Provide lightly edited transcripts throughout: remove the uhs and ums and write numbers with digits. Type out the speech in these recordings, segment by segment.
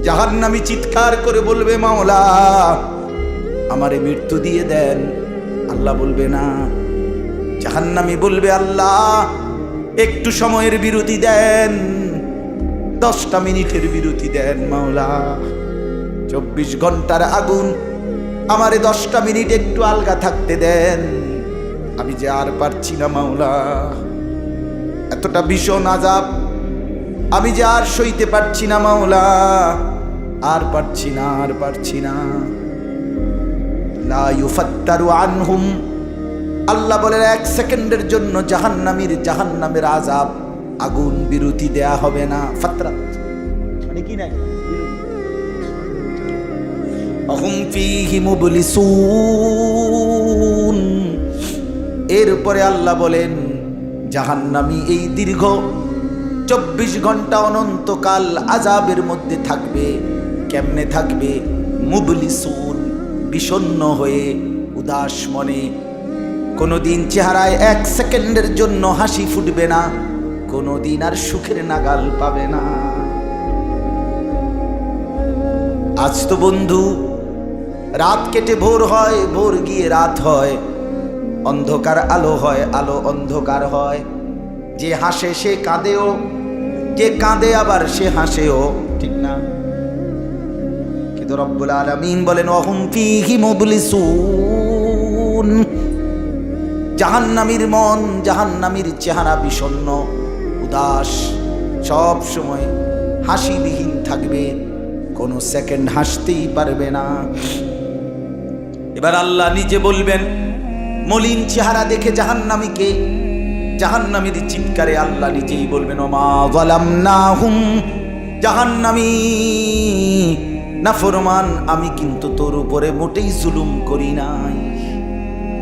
জাহান্নামী চিৎকার করে বলবে, মাওলা আমারে মৃত্যু দিয়ে দেন। আল্লাহ বলবে না। জাহান্নামী বলবে, আল্লাহ একটু সময়ের বিরতি দেন, 10টা মিনিটের বিরতি দেন মাওলা। 24 ঘন্টার আগুন, আমারে 10টা মিনিট একটু আলগা থাকতে দেন, আমি যে আর পারছি না মাওলা। এতটা ভীষণ আযাব আমি যে আর সইতে পারছি না মাওলা, আর পারছি না, আর পারছি না। লা ইউফাত্তারু আনহুম, আল্লাহ বলেন 1 সেকেন্ডের জন্য জাহান্নামের আযাব, আগুন বিরতি দেয়া হবে না। ফাতরাত মানে কি নাই, আহুম ফীহি মুবলিসুন। এরপরে আল্লাহ বলেন, জাহান্নামী এই দীর্ঘ 24 ঘন্টা অনন্তকাল আযাবের মধ্যে থাকবে। কেমনে থাকবে? মুবলিসুন, বিষণ্ণ হয়ে, উদাস মনে। কোনোদিন চেহারায় 1 সেকেন্ডের জন্য হাসি ফুটবে না, কোনোদিন আর সুখের নাগাল পাবে না। আজ তো বন্ধু রাত কেটে ভোর হয়, ভোর গিয়ে রাত হয়, অন্ধকার আলো হয়, আলো অন্ধকার হয়। যে হাসে সে কাঁদেও, যে কাঁদে আবার সে হাসেও, ঠিক না? কিন্তু রব্বুল আলামিন বলেন, ওয়াহুম ফীহি মুবলিসুন। জাহান্নামীর মন, জাহান্নামীর চেহারা বিষণ্ণ, উদাস, সব সময় হাসিবিহীন থাকবে, কোনো সেকেন্ড হাসতেই পারবে না। এবার আল্লাহ নিজে বলবেন, মলিন চেহারা দেখে জাহান্নামীকে, জাহান্নামীর চিৎকারে আল্লাহ নিজেই বলবেন, ওমা যালামনাহুম, জাহান্নামী নাফরমান, আমি কিন্তু তোর উপরে মোটেই জুলুম করি নাই।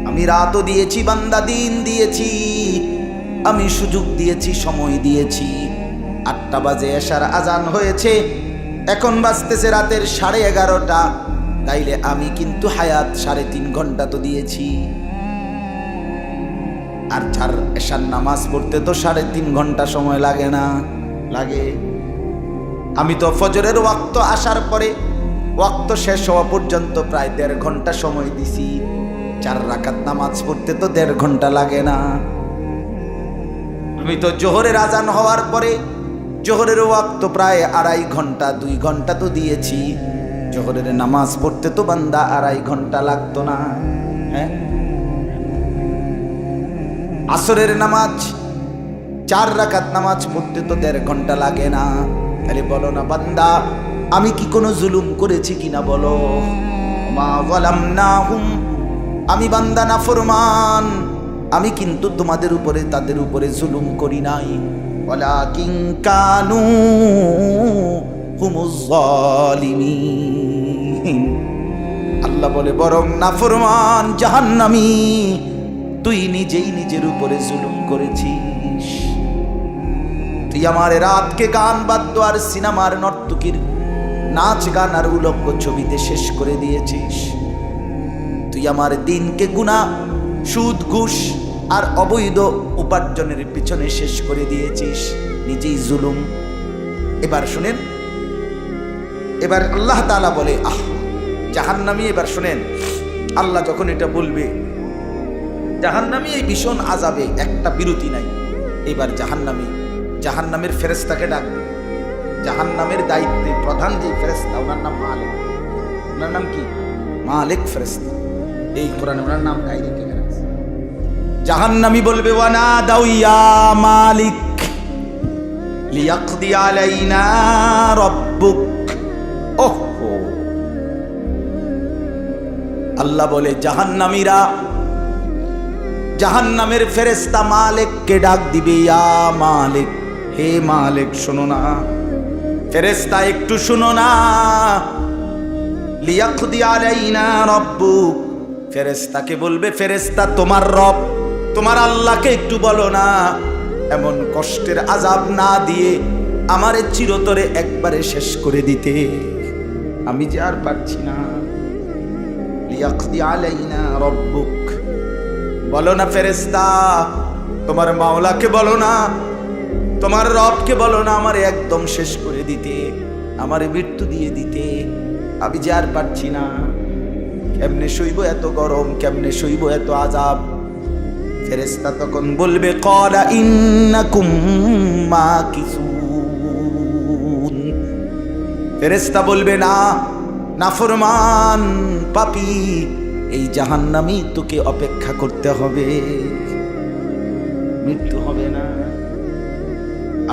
আমি রাতও দিয়েছি বান্দা, দিন দিয়েছি, আমি সুযোগ দিয়েছি, সময় দিয়েছি। 8টা বাজে এশার আজান হয়েছে, এখন বাজতেছে রাতের 11:30। তাইলে আমি কিন্তু হায়াত 3.5 ঘন্টা তো দিয়েছি। আর যার এশার নামাজ পড়তে তো 3.5 ঘন্টা সময় লাগে না? লাগে। আমি তো ফজরের ওয়াক্ত আসার পরে ওয়াক্ত শেষ হওয়া পর্যন্ত প্রায় 1.5 ঘন্টা সময় দিছি। 4 রাকাত নামাজ পড়তে তো 1.5 ঘন্টা লাগে না? আমি তো জোহরের আজান হওয়ার পরে জোহরের ওয়াক্ত প্রায় 2.5 ঘন্টা, 2 ঘন্টা তো দিয়েছি। জোহরের নামাজ পড়তে তো বান্দা 2.5 ঘন্টা লাগতো না? হ্যাঁ। আসরের নামাজ 4 রাকাত নামাজ পড়তে তো 1.5 ঘন্টা লাগে না? তাহলে বলো না বান্দা, আমি কি কোনো জুলুম করেছি কিনা বলো? মা যালামনাহুম, আমি বান্দা নাফরমান, আমি কিন্তু তোমাদের উপরে, তাদের উপরে জুলুম করি নাই। ওয়ালাকিন কানু হুমুজ জালিমিন। আল্লাহ বলে, বরং নাফরমান জাহান্নামী, তুই নিজেই নিজের উপরে জুলুম করেছিস। তুই আমার রাতকে গান বাদ্য আর সিনেমার নর্তকীর নাচ গান আর উলঙ্গ ছবিতে শেষ করে দিয়েছিস। তুই আমার দিনকে গুনাহ, সুদ, ঘুষ আর অবৈধ উপার্জনের পিছনে শেষ করে দিয়েছিস, নিজেই জুলুম। এবার শুনেন, এবার আল্লাহ তাআলা বলে, জাহান্নামী, এবার শুনেন, আল্লাহ যখন এটা বলবে, জাহান্নামী এই ভীষণ আযাবে একটা বিরতি নাই। এবার জাহান্নামের ফেরেশতাকে ডাকবে। জাহান্নামের দায়িত্বে প্রধান যে ফেরেশতা, ওনার নাম মালিক। ওনার নাম কি? মালিক ফেরেশতা। এই কোরআনে ওনার নাম কাইরে কে রাখছে? জাহান্নামী বলবে, ওয়ানা দাউ ইয়া মালিক লিয়াকদি আলাইনা রাব্বুক। ওহো, আল্লাহ বলে, জাহান্নামীরা, জাহান্নামের ফেরেশতা মালিককে ডাক দিবে, ইয়া মালিক, হে মালিক শোনো না। ফেরেশতা একটু শোনো না। লিয়াকদি আলাইনা রাব্বুক, ফেরেশতাকে বলবে, ফেরেশতা তোমার রব, তোমার আল্লাহকে একটু বলো না এমন কষ্টের আযাব না দিয়ে আমারে চিরতরে একবারে শেষ করে দিতে, আমি যে আর পারছি না। লিয়াকদি আলাইনা রাব্বুক, বলো না ফেরেশতা, তোমার মাওলাকে বলো না, তোমার রবকে বলো না আমারে একদম শেষ করে দিতে, আমার মৃত্যু দিয়ে দিতে, আমি যে আর পারছি না। কেমনে সইব এত গরম, কেমনে সইব এত আযাব। ফেরেশতা তখন বলবে ক্বালা ইন্নাকুম মাকিসুন। ফেরেশতা বলবে না, নাফরমান পাপী, এই জাহান্নামী তোকে অপেক্ষা করতে হবে, মৃত্যু হবে না।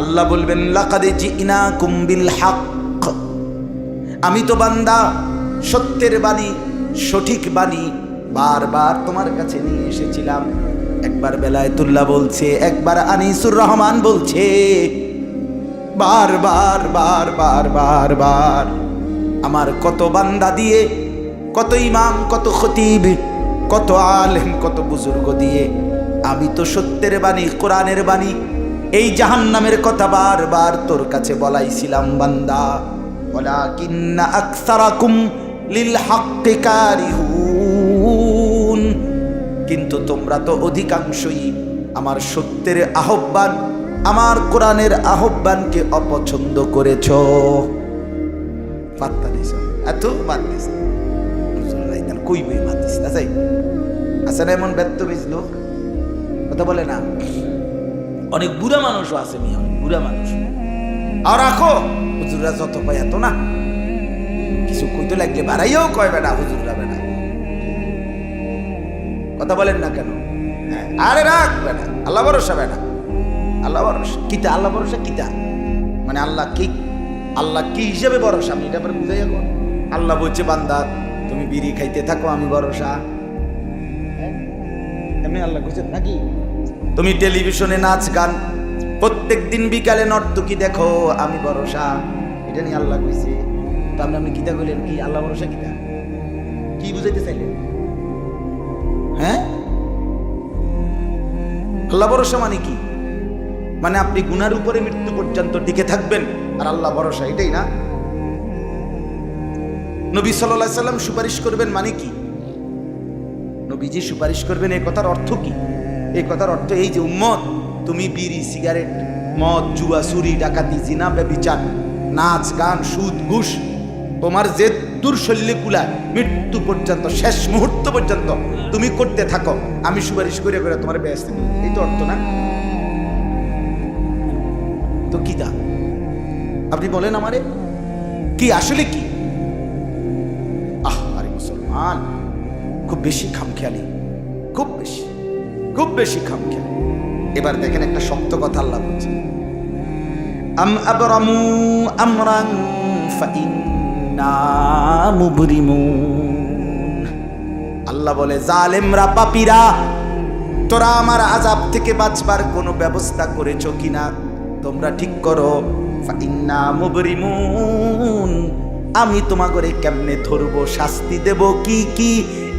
আল্লাহ বলবেন লাকাদ জিনাকুম বিল হক, আমি তো বান্দা সত্যের বাণী, সঠিক বাণী বারবার তোমার কাছে নিয়ে এসেছিলাম। একবার বেলায়েতুল্লাহ বলছে, একবার আনিসুর রহমান বলছে, বারবার বারবার বারবার আমার কত বান্দা দিয়ে, কত ইমাম, কত খতিব, কত আলেম, কত বুজুর্গ দিয়ে আমি তো সত্যের বাণী, কোরআনের বাণী, এই জাহান্নামের কথা বারবার তোর কাছে বলাইছিলাম বান্দা। ওয়ালাকিন্না আকসারাকুম লিল হাক্কি কারিহুন, কিন্তু তোমরা তো অধিকাংশই আমার সত্যের আহ্বান, আমার কোরআনের আহ্বানকে অপছন্দ করেছ। পাত্তা দিছ, এত বাদ দিছ, কই বই বাদ দিস আছে আছে না এমন ব্যর্থবীজ লোক, কথা বলে না। অনেক বুড়া মানুষও আছে, অনেক বুড়া মানুষ। আর রাখো হুজুররা যত কয় এত না, কিছু কইতে লাগলে বাড়াইও কয় বেটা হুজুররা বেটা, কথা বলেন না কেন? আরে রাখ বেটা, আল্লাহ ভরসা বেটা, আল্লাহ ভরসা কিতা, আল্লাহ ভরসা কিতা মানে আল্লাহ কি, আল্লাহ কি হিসেবে ভরসা আমি এটা পরে বুঝাই। এখন আল্লাহ বলছে বান্দা তুমি বিড়ি খাইতে থাকো, আমি ভরসা। এমনি আল্লাহ কইছেন নাকি? তুমি টেলিভিশনে নাচ গান প্রত্যেক দিন বিকালে নর্তকী দেখো, আমি ভরসা, এটা নিয়ে আল্লাহ কইছে। তো আপনি কিতা কইলেন? কি আল্লাহ ভরসা কিতা, কি বুঝাইতে চাইলেন? হ্যাঁ, আল্লাহ ভরসা মানে কি? মানে আপনি গুনার উপরে মৃত্যু পর্যন্ত টিকে থাকবেন আর আল্লাহ ভরসা, এটাই না? নবী সাল্লাল্লাহু আলাইহি সাল্লাম সুপারিশ করবেন মানে কি? নবীজি সুপারিশ করবেন, এই কথার অর্থ কি? এই কথার অর্থ এই যে উম্মত, তুমি বিড়ি, সিগারেট, মদ, জুয়া, চুরি, ডাকাতি, জিনা, ব্যভিচার, নাচ গান, সুদ, ঘুষ, তোমার যে দুর্শল্যে কুলায় মৃত্যু পর্যন্ত, শেষ মুহূর্ত পর্যন্ত তুমি করতে থাকো, আমি সুপারিশ করে করে তোমার বেহেশত দেব। এই তো অর্থ না? তো কি তা আপনি বলেন আমারে, কি আসলে কি? আরে মুসলমান খুব বেশি খামখেয়ালি, খুব বেশি, খুব বেশি খামখেয়ালি। এবার দেখেন একটা শক্ত কথা আল্লাহ বলছে, আম আবরামু আমরান ফাইন্না মুবরিমুন। আল্লাহ বলে জালেমরা, পাপীরা, তোরা আমার আযাব থেকে বাঁচবার কোনো ব্যবস্থা করেছো কিনা তোমরা ঠিক করো। ফাইন্না মুবরিমুন, আমি তোমাকে কেমনে ধরবো, শাস্তি দেব কি কি,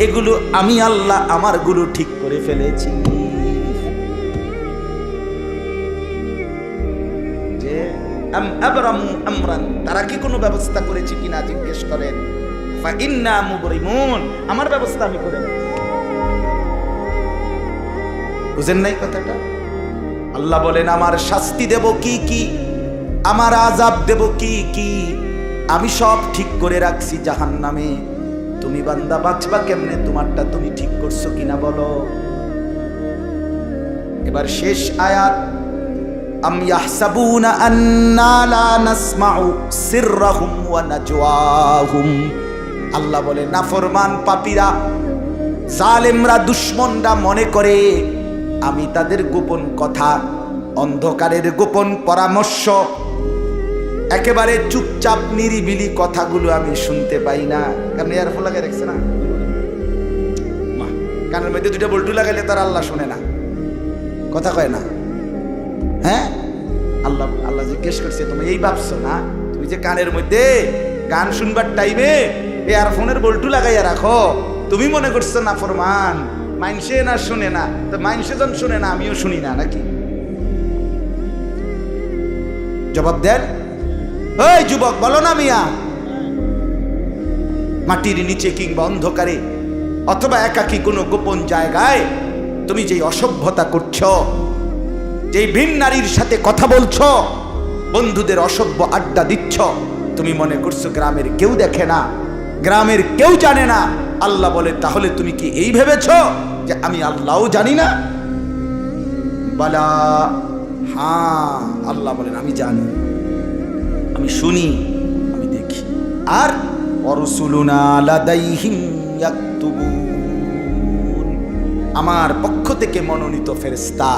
এগুলো আমি আল্লাহ আমার গুলো ঠিক করে ফেলেছি। যে আবরামু আমরান, তারা কি কোনো ব্যবস্থা করেছে কিনা জিজ্ঞেস করেন। ফাইন্না মুবরিমুন, আমার ব্যবস্থা আমি করে নেব। বুঝেন নাই কথাটা? আল্লাহ বলেন আমার শাস্তি দেব কি কি, আমার আযাব দেব কি কি, আমি সব ঠিক করে রাখছি জাহান্নামে। তুমি বান্দা বাঁচবা কেমনে, তোমারটা তুমি ঠিক করছো কিনা বলো। এবার শেষ আয়াত, আম ইয়াহসাবুনা আন্না লা নাসমাউ সিররাহুম ওয়া নাজওয়াহুম। আল্লাহ বলে নাফরমান পাপীরা, জালেমরা, দুশমনরা মনে করে আমি তাদের গোপন কথা, অন্ধকারের গোপন পরামর্শ, একেবারে চুপচাপ নিরিবিলি কথাগুলো আমি শুনতে পাই না। কারণ ইয়ারফোন লাগাই রাখছে না, কানের মধ্যে দুইটা বল্টু লাগাইলে তার আল্লাহ শুনে না, কথা কয় না। হ্যাঁ, আল্লাহ আল্লাহ জিজ্ঞেস করছে তুমি এই ভাবছো না, তুমি যে কানের মধ্যে গান শুনবার টাইমে ইয়ারফোনের বল্টু লাগাইয়া রাখো, তুমি মনে করছো না ফরমান মাইনসে না শুনে না, তো মাইনসে যখন শুনে না আমিও শুনি না নাকি? জবাব দেন। ওই যুবক বলো না মিয়া, মাটির নিচে কিংবা অন্ধকারে অথবা একাকী কোনো গোপন জায়গায় তুমি যেই অসভ্যতা করছো, যেই ভিন নারীর সাথে কথা বলছো, বন্ধুদের অসভ্য আড্ডা দিচ্ছ, তুমি মনে করছো গ্রামের কেউ দেখে না, গ্রামের কেউ জানে না। আল্লাহ বলে, তাহলে তুমি কি এই ভেবেছো যে আমি আল্লাহও জানি না? বালা, হ্যাঁ, আল্লাহ বলেন আমি জানি, আমি শুনি, আমি দেখি। আর অরসুলুনা লাদাইহিম ইয়াকতুবুন, আমার পক্ষ থেকে মনোনীত ফেরেশতা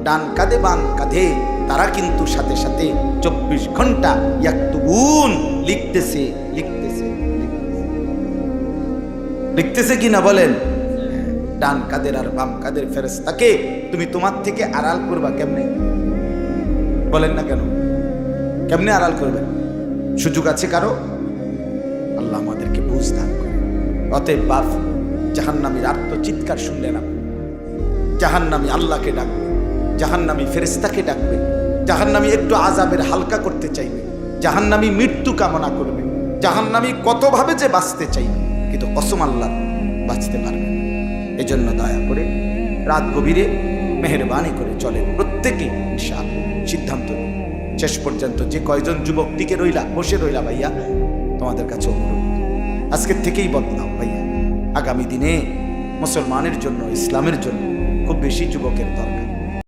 ডান কাঁধে বাম কাঁধে, তারা কিন্তু সাথে সাথে 24 ঘন্টা ইয়াকতুবুন, লিখতেছে লিখতেছে লিখতেছে কিনা বলেন? ডান কাঁধের আর বাম কাঁধের ফেরেশতাকে তুমি তোমার থেকে আড়াল করবা কেমনে? বলেন না কেন? কেমনে আড়াল করবেন? সুযোগ আছে কারো? আল্লাহ আমাদেরকে বুঝ দান করে। অতএব বাপ, জাহান্নামীর আর্তচিৎকার শুনলে না, জাহান্নামী আল্লাহকে ডাকবে, জাহান্নামী ফেরেশতাকে ডাকবে, জাহান্নামী একটু আযাবের হালকা করতে চাইবে, জাহান্নামী মৃত্যু কামনা করবে, জাহান্নামী কতভাবে যে বাঁচতে চাইবে, কিন্তু কসম আল্লাহ বাঁচতে পারবে না। এজন্য দয়া করে রাত গভীরে মেহেরবানি করে চলেন প্রত্যেকে, ইনশাআল্লাহ সিদ্ধান্ত নিন। শেষ পর্যন্ত যে কয়জন যুবক টিকে রইলা, বসে রইলা, ভাইয়া তোমাদের কাছে অনুরোধ, আজকের থেকেই বদলাও ভাইয়া। আগামী দিনে মুসলমানের জন্য, ইসলামের জন্য খুব বেশি যুবকের দরকার।